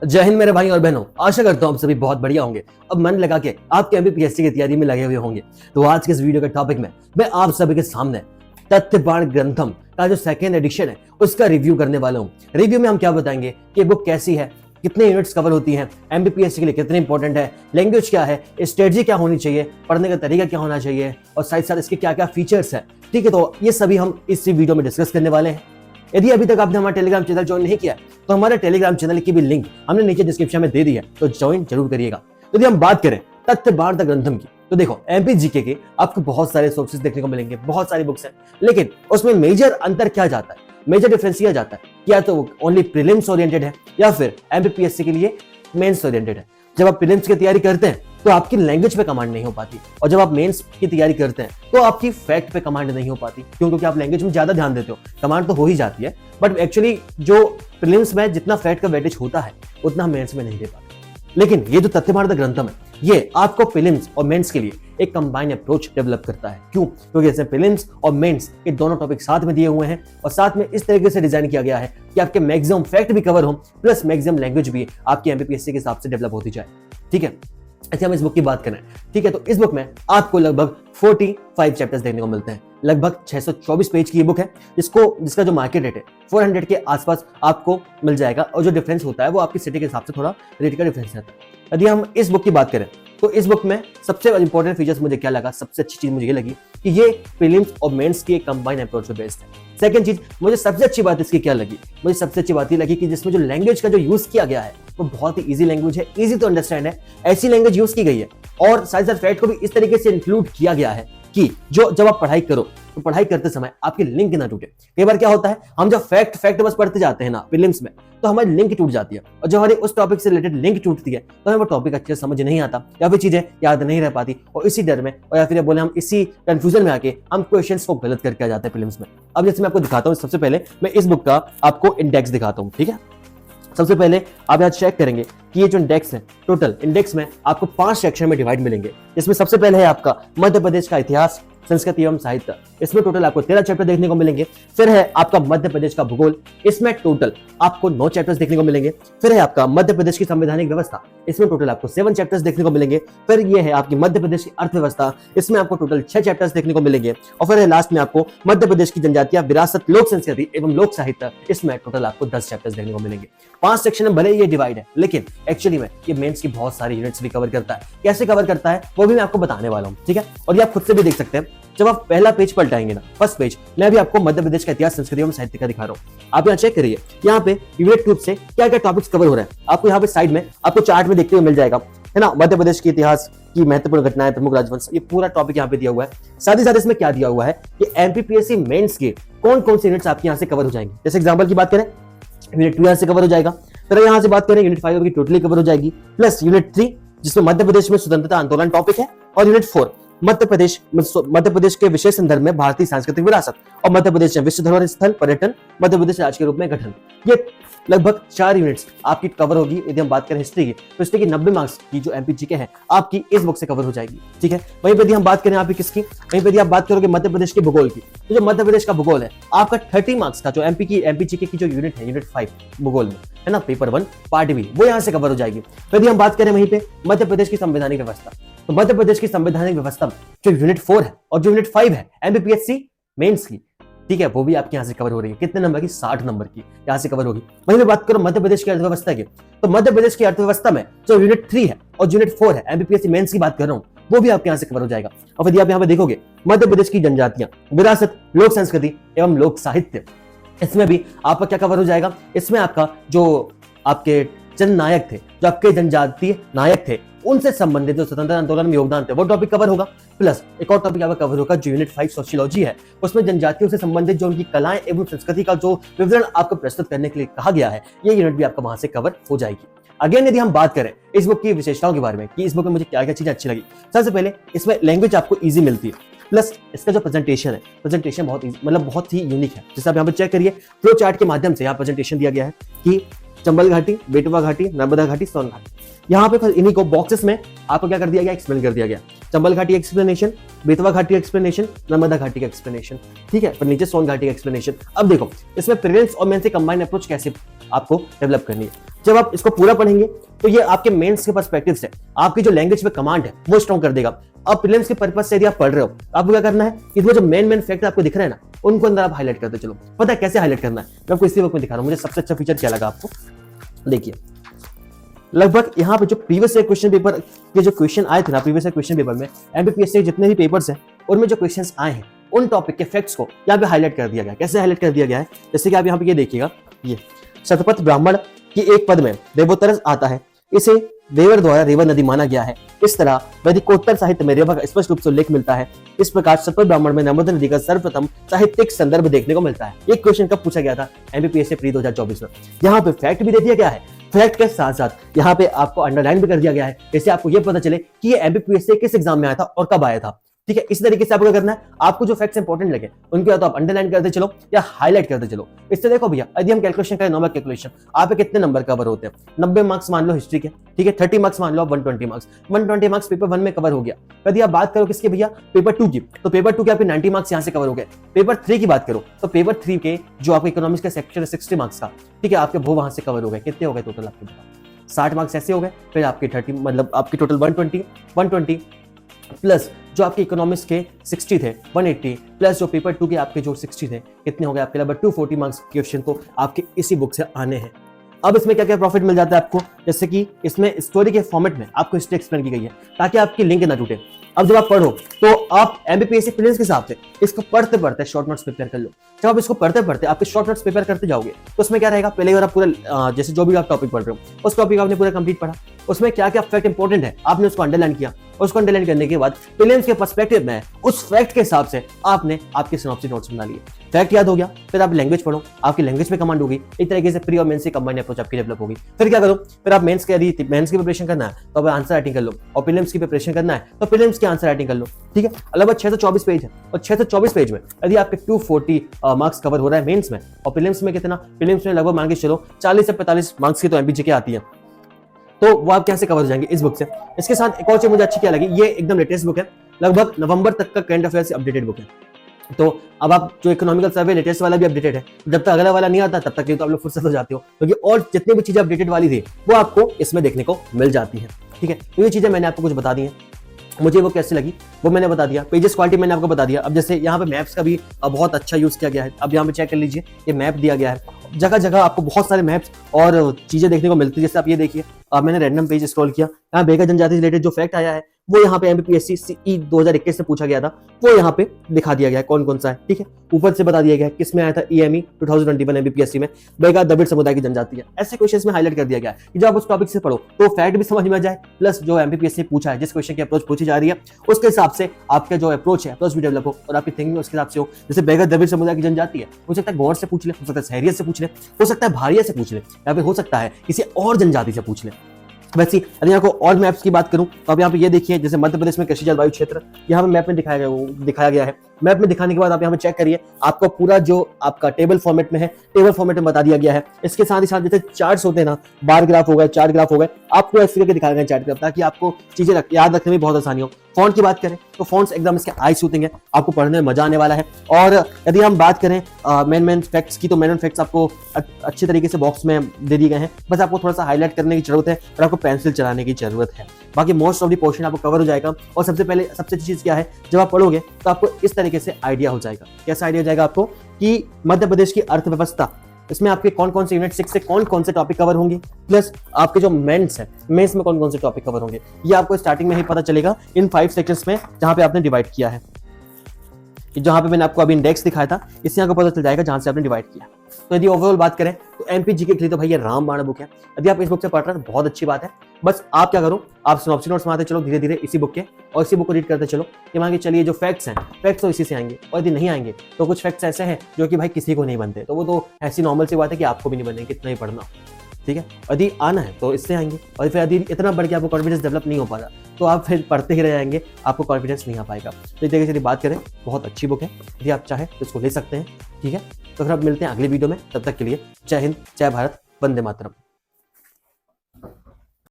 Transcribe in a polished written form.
जय हिंद मेरे भाई और बहनों, आशा करता हूँ आप सभी बहुत बढ़िया होंगे। अब मन लगा के आपके एमपीपीएससी की तैयारी में लगे हुए होंगे। तो आज के इस वीडियो के टॉपिक में मैं आप सभी के सामने तथ्यपाण ग्रंथम का जो सेकेंड एडिशन है उसका रिव्यू करने वाला हूँ। रिव्यू में हम क्या बताएंगे कि बुक कैसी है, कितने यूनिट्स कवर होती हैं, एमपीपीएससी के लिए कितनी इंपॉर्टेंट है, लैंग्वेज क्या है, स्ट्रेटजी क्या होनी चाहिए, पढ़ने का तरीका क्या होना चाहिए और साथ साथ इसके क्या क्या फीचर्स है। ठीक है, तो ये सभी हम इस वीडियो में डिस्कस करने वाले हैं। यदि अभी तक आपने हमारा टेलीग्राम चैनल ज्वाइन नहीं किया तो हमारे टेलीग्राम चैनल की भी लिंक हमने नीचे डिस्क्रिप्शन में दे दी है, तो ज्वाइन जरूर करिएगा। तो यदि हम बात करें तथ्यपाण ग्रंथम की, तो देखो एमपीजीके के आपको बहुत सारे सोर्सेज देखने को मिलेंगे, बहुत सारी बुक्स हैं, लेकिन उसमें मेजर अंतर क्या जाता है, मेजर डिफरेंस यह जाता है कि या तो वो ओनली प्रीलिम्स ओरिएंटेड है या फिर एमपीपीएससी के लिए मेंस ओरिएंटेड है। जब आप प्रीलिम्स की तैयारी करते हैं तो आपकी लैंग्वेज पे कमांड नहीं हो पाती, और जब आप मेंस की तैयारी करते हैं तो आपकी फैक्ट पे कमांड नहीं हो पाती, क्योंकि आप लैंग्वेज में ज्यादा ध्यान देते हो। कमांड तो हो ही जाती है, बट एक्चुअली जो प्रीलिम्स में जितना फैक्ट का वेटेज होता है उतना हम मेंस में नहीं दे पाते। लेकिन ये जो तथ्यपाण ग्रंथम है ये आपको प्रीलिम्स और मेंस के लिए एक कंबाइंड अप्रोच डेवलप करता है। क्यों? क्योंकि इसमें प्रीलिम्स और मेंस के दोनों टॉपिक साथ में दिए हुए हैं और साथ में इस तरीके से डिजाइन किया गया है कि आपके मैक्सिमम फैक्ट भी कवर हो प्लस मैक्सिमम लैंग्वेज भी आपकी एमपीपीएससी के हिसाब से डेवलप होती जाए। ठीक है, अच्छा हम इस बुक की बात करें, ठीक है, तो इस बुक में आपको लगभग 45 चैप्टर्स देखने को मिलते हैं। लगभग 624 पेज की ये बुक है, जिसका जो मार्केट रेट है 400 के आसपास आपको मिल जाएगा, और जो डिफरेंस होता है वो आपकी सिटी के हिसाब से थोड़ा रेट का डिफरेंस रहता है। यदि हम इस बुक की बात करें तो इस बुक में सबसे इंपॉर्टेंट फीचर्स मुझे क्या लगा, सबसे अच्छी चीज मुझे ये लगी कि ये प्रीलिम्स और मेंस की एक कंबाइंड अप्रोच पे बेस्ड है। सेकंड चीज, मुझे सबसे अच्छी बात इसकी क्या लगी, मुझे सबसे अच्छी बात ये लगी कि जिसमें जो लैंग्वेज का जो यूज किया गया है वो बहुत ही इजी लैंग्वेज है, इजी टू अंडरस्टैंड है, ऐसी लैंग्वेज यूज की गई है। और साथ साथ फैक्ट को भी इस तरीके से इंक्लूड किया गया है कि जब आप पढ़ाई करो तो पढ़ाई करते समय आपकी लिंक ना टूटे। कई बार क्या होता है, हम जब फैक्ट बस पढ़ते जाते हैं ना प्रीलिम्स में, तो हमारी लिंक टूट जाती है, और जब हमारी उस टॉपिक से रिलेटेड लिंक टूटती है तो हमें वो टॉपिक अच्छे से समझ नहीं आता या फिर चीजें याद नहीं रह पाती, और इसी डर में और या फिर बोले हम इसी कंफ्यूजन में आके हम क्वेश्चंस को गलत करके आ जाते हैं प्रीलिम्स में। अब जैसे मैं आपको दिखाता हूँ, सबसे पहले मैं इस बुक का आपको इंडेक्स दिखाता हूँ। ठीक है, सबसे पहले आप यहाँ चेक करेंगे कि ये जो इंडेक्स है, टोटल इंडेक्स में आपको 5 सेक्शन में डिवाइड मिलेंगे। इसमें सबसे पहले है आपका मध्य प्रदेश का इतिहास, संस्कृति एवं साहित्य, इसमें टोटल आपको 13 चैप्टर देखने को मिलेंगे। फिर है आपका मध्य प्रदेश का भूगोल, इसमें टोटल आपको 9 चैप्टर्स देखने को मिलेंगे। फिर है आपका मध्य प्रदेश की संवैधानिक व्यवस्था, इसमें टोटल आपको 7 चैप्टर्स देखने को मिलेंगे। फिर ये है आपकी मध्य प्रदेश की अर्थव्यवस्था, इसमें आपको टोटल 6 चैप्टर्स देखने को मिलेंगे। और फिर है लास्ट में आपको मध्य प्रदेश की जनजातियां, विरासत, लोक संस्कृति एवं लोक साहित्य, इसमें टोटल आपको 10 चैप्टर्स देखने को मिलेंगे। 5 सेक्शन में भले ये डिवाइड है, लेकिन एक्चुअली में ये मेंस की बहुत सारी यूनिट्स भी कवर करता है। कैसे कवर करता है वो भी मैं आपको बताने वाला हूँ। ठीक है, और ये आप खुद से भी देख सकते हैं। जब आप पहला पेज पलटाएंगे ना, फर्स्ट पेज, मैं भी आपको मध्य प्रदेश का इतिहास, संस्कृति एवं साहित्य का दिखा रहा हूँ। आप यहाँ चेक करिए, यहाँ पे यूनिट 2 से क्या क्या टॉपिक्स कवर हो रहे हैं आपको यहाँ पे साइड में आपको चार्ट में देखते हुए मिल जाएगा, है ना। मध्य प्रदेश के इतिहास की महत्वपूर्ण घटनाएं, प्रमुख राजवंश, ये पूरा टॉपिक यहाँ पे दिया हुआ है। साथ ही साथ इसमें क्या दिया हुआ है कि एमपीपीएससी मेंस के कौन कौन से यूनिट्स आपके यहाँ से कवर हो जाएंगे। जैसे एग्जाम्पल की बात करें, यूनिट 2 यहाँ से कवर हो जाएगा। फिर यहाँ से बात करें यूनिट 5 की टोटली कवर हो जाएगी, प्लस यूनिट 3 जिसमें मध्य प्रदेश में स्वतंत्रता आंदोलन टॉपिक है, और यूनिट 4 मध्य प्रदेश के विशेष संदर्भ में भारतीय सांस्कृतिक विरासत, और मध्य प्रदेश में विश्व धरोहर स्थल, पर्यटन, मध्य प्रदेश राज्य के रूप में गठन। ये लगभग 4 यूनिट्स आपकी कवर होगी। यदि हम बात करें हिस्ट्री की, तो हिस्ट्री की 90 मार्क्स की जो एमपीजीके है आपकी इस बुक से कवर हो जाएगी। ठीक है, वहीं पे यदि हम बात करें आपकी किसकी, वहीं पे यदि आप बात करोगे मध्य प्रदेश के भूगोल की, तो जो मध्य प्रदेश का भूगोल है आपका 30 मार्क्स का जो एमपीजीके की जो यूनिट है, यूनिट 5 भूगोल में, है ना, पेपर 1 पार्ट बी, वो यहाँ से कवर हो जाएगी। यदि हम बात करें वहीं पे मध्य प्रदेश की संवैधानिक व्यवस्था, तो मध्य प्रदेश की संवैधानिक व्यवस्था में जो यूनिट 4 है और जो यूनिट 5 है एमपीपीएससी मेंस की, ठीक है, वो भी आपके यहाँ से कवर हो रही है। कितने नंबर की? 60 नंबर की यहाँ से कवर होगी। वहीं मैं बात करूं मध्य प्रदेश की अर्थव्यवस्था की, तो मध्य प्रदेश की अर्थव्यवस्था में जो यूनिट 3 है और यूनिट 4 है एमपीपीएससी मेंस की बात कर रहा हूँ, वो भी आपके यहाँ से कवर हो जाएगा। और यदि आप यहाँ पे देखोगे मध्य प्रदेश की जनजातियां, विरासत, लोक संस्कृति एवं लोक साहित्य, इसमें भी आपका क्या कवर हो जाएगा। इसमें आपका जो आपके जननायक थे, जो आपके जनजातीय नायक थे, उनसे संबंधित जो स्वतंत्रता आंदोलन में योगदान थे वो टॉपिक कवर होगा। प्लस एक और टॉपिक आपका कवर होगा जो यूनिट 5 सोशियोलॉजी है, उसमें जनजातियों से संबंधित जो उनकी कलाएं एवं संस्कृति का जो विवरण आपको प्रस्तुत करने के लिए कहा गया है, ये यूनिट भी आपका वहां से कवर हो जाएगी। अगेन यदि हम बात करें इस बुक की विशेषताओं के बारे में कि इस बुक में मुझे क्या क्या चीजें अच्छी लगी, सबसे पहले इसमें लैंग्वेज आपको ईजी मिलती है, प्लस इसका जो प्रेजेंटेशन है, प्रेजेंटेशन बहुत ही यूनिक है। जैसे आप यहाँ पे चेक करिए, फ्लो चार्ट के माध्यम से यहाँ प्रेजेंटेशन दिया गया है कि चंबल घाटी, बेटवा घाटी, नर्मदा घाटी, सोन घाटी। यहाँ पे इन्हीं को बॉक्सेस में आपको क्या कर दिया गया, एक्सप्लेन कर दिया गया। चंबल घाटी एक्सप्लेनेशन, बेतवा घाटी एक्सप्लेनेशन, नर्मदा घाटी का एक्सप्लेनेशन, ठीक है, पर नीचे सोन घाटी का एक्सप्लेनेशन। अब देखो इसमें प्रीलिम्स और मेंस से कंबाइंड अप्रोच कैसे आपको डेवलप करनी है। जब आप इसको पूरा पढ़ेंगे तो ये आपके मेंस के पर्सपेक्टिव से आपकी जो लैंग्वेज में कमांड है वो स्ट्रॉन्ग कर देगा। अब प्रीलिम्स के पर्पस से यदि आप पढ़ रहे हो आपको क्या करना है, इसमें जो मेन फैक्ट आपको दिख रहा है ना, उनको अंदर आप हाईलाइट करते चलो। पता है कैसे हाईलाइट करना है, मैं आपको इसी वक्त में दिखा रहा हूं। मुझे सबसे अच्छा फीचर क्या लगा आपको, देखिए लगभग यहाँ पे जो प्रीवियस ईयर क्वेश्चन पेपर के जो क्वेश्चन आए थे ना, प्रीवियस ईयर क्वेश्चन पेपर में एमपीपीएससी के जितने भी पेपर्स हैं उनमें जो क्वेश्चंस आए हैं उन टॉपिक के फैक्ट्स को यहाँ पे हाईलाइट कर दिया गया। कैसे हाईलाइट कर दिया गया है, जैसे कि आप यहाँ पे ये देखिएगा, ये शतपथ ब्राह्मण की एक पद में देवोत्तरस आता है, इसे देवर द्वारा रेवा नदी माना गया है। इस तरह वैदिकोत्तर साहित्य में रेवा का स्पष्ट रूप से उल्लेख मिलता है। इस प्रकार शतपथ ब्राह्मण में नर्मदा नदी का सर्वप्रथम साहित्यिक संदर्भ देखने को मिलता है। एक क्वेश्चन कब पूछा गया था, एमपीपीएससी प्री 2024 में। यहाँ पे फैक्ट भी दे दिया गया है, फैक्ट के साथ साथ यहाँ पे आपको अंडरलाइन भी कर दिया गया है, जैसे आपको ये पता चले कि ये एमपीपीएससी किस एग्जाम में आया था और कब आया था। ठीक है, इस तरीके से आपको क्या करना है, आपको जो फैक्ट्स इंपॉर्टेंट लगे उनको या तो आप अंडरलाइन करते चलो या हाईलाइट करते चलो। इससे देखो भैया, यदि हम कैलकुलेशन करें, नॉर्मल कैलकुलेशन, आप पे कितने नंबर कवर होते हैं, 90 मार्क्स मान लो हिस्ट्री के, ठीक है, 30 मार्क्स मान लो, 120 मार्क्स, 120 मार्क्स पेपर 1 में कवर हो गया। यदि आप बात करो किसके भैया, पेपर 2 की, तो पेपर 2 के आपके 90 मार्क्स यहाँ से कवर हो गए। पेपर 3 की बात करो तो पेपर 3 के जो आपके इकोनॉमिक्स का सेक्शन है 60 मार्क्स का, ठीक है, आपके वो वहां से कवर हो गए। कितने हो गए टोटल आपके, 60 मार्क्स ऐसे हो गए, फिर आपके 30 मतलब आपके टोटल 120 प्लस जो आपके इकोनॉमिक्स के 60 थे 180 प्लस जो पेपर 2 के आपके जो 60 थे, कितने हो गए आपके लगभग 240 मार्क्स क्वेश्चन तो आपके इसी बुक से आने हैं। अब इसमें क्या क्या प्रॉफिट मिल जाता है आपको, जैसे कि इसमें स्टोरी के फॉर्मेट में आपको हिस्ट्री एक्सप्लेन की गई है ताकि आपकी लिंक ना टूटे। अब जब आप पढ़ो तो आप एमपीपीएससी प्रीलिम्स के हिसाब से इसको पढ़ते पढ़ते शॉर्ट नोट्स प्रिपेयर कर लो। जब आप इसको पढ़ते पढ़ते आपके शॉर्ट नोट्स प्रिपेयर करते जाओगे तो उसमें क्या रहेगा, पहले बार आप पूरा जैसे जो भी आप टॉपिक पढ़ रहे हो उस टॉपिक आपने पूरा कंप्लीट पढ़ा, उसमें क्या क्या फैक्ट इंपॉर्टेंट है आपने उसको अंडरलाइन किया, उसको अंडरलाइन करने के बाद प्रीलिम्स के पर्सपेक्टिव में उस फैक्ट के हिसाब से आपने आपके सिनॉप्सिस नोट्स बना लिए। फैक्ट याद हो गया, फिर आप लैंग्वेज पढ़ो, आपकी लैंग्वेज में कमांड होगी। एक तरीके से प्री और मेंस से कंबाइंड अप्रोच आपकी डेवलप होगी। फिर क्या करो, फिर आप मेंस की प्रिपरेशन करना है तो आप आंसर राइटिंग कर लो, और प्रीलिम्स की प्रिपरेशन करना है तो प्रीलिम्स की आंसर राइटिंग कर लो। ठीक है, लगभग 624 पेज है और 624 पेज में यदि आपके 240 मार्क्स कवर हो रहा है मेंस में, और प्रीलिम्स में कितना, प्रीलिम्स में लगभग मान के चलो 40 से 45 मार्क्स की तो एमपीजीके आती है, तो वो आप कैसे कवर हो जाएंगे इस बुक से। इसके साथ एक और चीज मुझे अच्छी क्या लगी, ये एकदम लेटेस्ट बुक है, लगभग नवंबर तक का करंट अफेयर से अपडेटेड बुक है। तो अब आप जो इकोनॉमिकल सर्वे लेटेस्ट वाला भी अपडेटेड है, जब तक अगला वाला नहीं आता तब तक तो आप लोग फुर्सत हो जाते हो, क्योंकि और जितनी भी चीजें अपडेटेड वाली थी वो आपको इसमें देखने को मिल जाती है। ठीक है, तो ये चीजें मैंने आपको कुछ बता दी हैं, मुझे वो कैसी लगी वो मैंने बता दिया। पेजेस क्वालिटी मैंने आपको बता दिया। अब जैसे यहाँ पे मैप्स का भी बहुत अच्छा यूज किया गया है। अब यहाँ पे चेक कर लीजिए, ये मैप दिया गया है, जगह जगह आपको बहुत सारे मैप्स और चीजें देखने को मिलती है। जैसे आप ये देखिए, मैंने रैंडम पेज स्क्रॉल किया, यहाँ बेगा जनजाति से रिलेटेड जो फैक्ट आया है वो यहाँ पे एमपीपीएससी सीई 2021 से पूछा गया था, वो यहाँ पे दिखा दिया गया है कौन कौन सा है। ठीक है, ऊपर से बता दिया गया है किस में आया था, ईएमई 2021 एमपीपीएससी में बेगा द्रविड़ समुदाय की जनजाति है। ऐसे क्वेश्चंस में हाईलाइट कर दिया गया है कि जब आप उस टॉपिक से पढ़ो तो फैक्ट भी समझ में आ जाए, प्लस जो एमपीपीएससी पूछा है, जिस क्वेश्चन की अप्रोच पूछी जा रही है उसके हिसाब से आपका जो अप्रोच है अप्रोच भी डेवलप हो और आपकी थिंकिंग उसके हिसाब से हो। जैसे बेगा द्रविड़ समुदाय की जनजाति है, हो सकता है गौर से पूछ ले, हो सकता है सहरियत से पूछ ले, हो सकता है भारिया से पूछ ले, या फिर हो सकता है किसी और जनजाति से पूछ ले। वैसे यदि यहाँ को और मैप्स की बात करूं तो अब यहाँ पे ये देखिए, जैसे मध्य प्रदेश में कृषि जलवायु क्षेत्र यहाँ पे मैप में दिखाया गया है। मैप में दिखाने के बाद आप यहाँ पे चेक करिए, आपको पूरा जो आपका टेबल फॉर्मेट में है, टेबल फॉर्मेट में बता दिया गया है। इसके साथ ही साथ जैसे चार्ट्स होते हैं ना, बार ग्राफ हो गए, चार्ट ग्राफ हो गए, आपको ऐसे करके दिखाया गया चार्ट ग्राफ, ताकि आपको चीजें याद रखने में बहुत आसानी हो। फॉन्ट की बात करें तो फॉन्ट्स एकदम इसके आई सूथिंग है, आपको पढ़ने में मजा आने वाला है। और यदि हम बात करें मेन फैक्ट्स की, तो मेन फैक्ट्स आपको अच्छे तरीके से बॉक्स में दे दिए गए हैं, बस आपको थोड़ा सा हाईलाइट करने की जरूरत है और आपको पेंसिल चलाने की जरूरत है। बाकी मोस्ट ऑफ द पोर्शन आपको कवर हो जाएगा। और सबसे अच्छी चीज क्या है, जब आप पढ़ोगे तो आपको इस तरीके से आइडिया हो जाएगा। कैसा आइडिया हो जाएगा आपको कि मध्य प्रदेश की अर्थव्यवस्था, इसमें आपके कौन कौन से यूनिट 6 से कौन कौन से टॉपिक कवर होंगे, प्लस आपके जो मेंस है, मेंस में कौन कौन से टॉपिक कवर होंगे, ये आपको स्टार्टिंग में ही पता चलेगा इन 5 सेक्शंस में जहां पे आपने डिवाइड किया है। जहां पे मैंने आपको अभी इंडेक्स दिखाया था, इससे आपको पता चल जाएगा जहां से आपने डिवाइड किया। तो यदि ओवरऑल बात करें तो एमपीजीके के लिए तो भाई ये रामबाण बुक है। यदि आप इस बुक से पढ़ रहे हैं तो बहुत अच्छी बात है। बस आप क्या करो, आप सिनॉप्सिस नोट्स में आते चलो धीरे धीरे इसी बुक के, और इसी बुक को रीड करते चलो। ये मान के चलिए जो फैक्ट्स हैं, फैक्ट्स तो इसी से आएंगे, और यदि नहीं आएंगे तो कुछ फैक्ट्स ऐसे हैं जो कि भाई किसी को नहीं बनते, तो वो तो ऐसी नॉर्मल सी बात है कि आपको भी नहीं बनेंगे, कितना ही पढ़ना। ठीक है, यदि आना है तो इससे आएंगे, और फिर यदि इतना बढ़ के आपको कॉन्फिडेंस डेवलप नहीं हो पा रहा तो आप फिर पढ़ते ही रह जाएंगे, आपको कॉन्फिडेंस नहीं आ पाएगा। तो इस तरीके से बात करें, बहुत अच्छी बुक है, यदि आप चाहें तो इसको ले सकते हैं। ठीक है, तो फिर अब मिलते हैं अगली वीडियो में, तब तक के लिए जय हिंद, जय भारत, वंदे मातरम।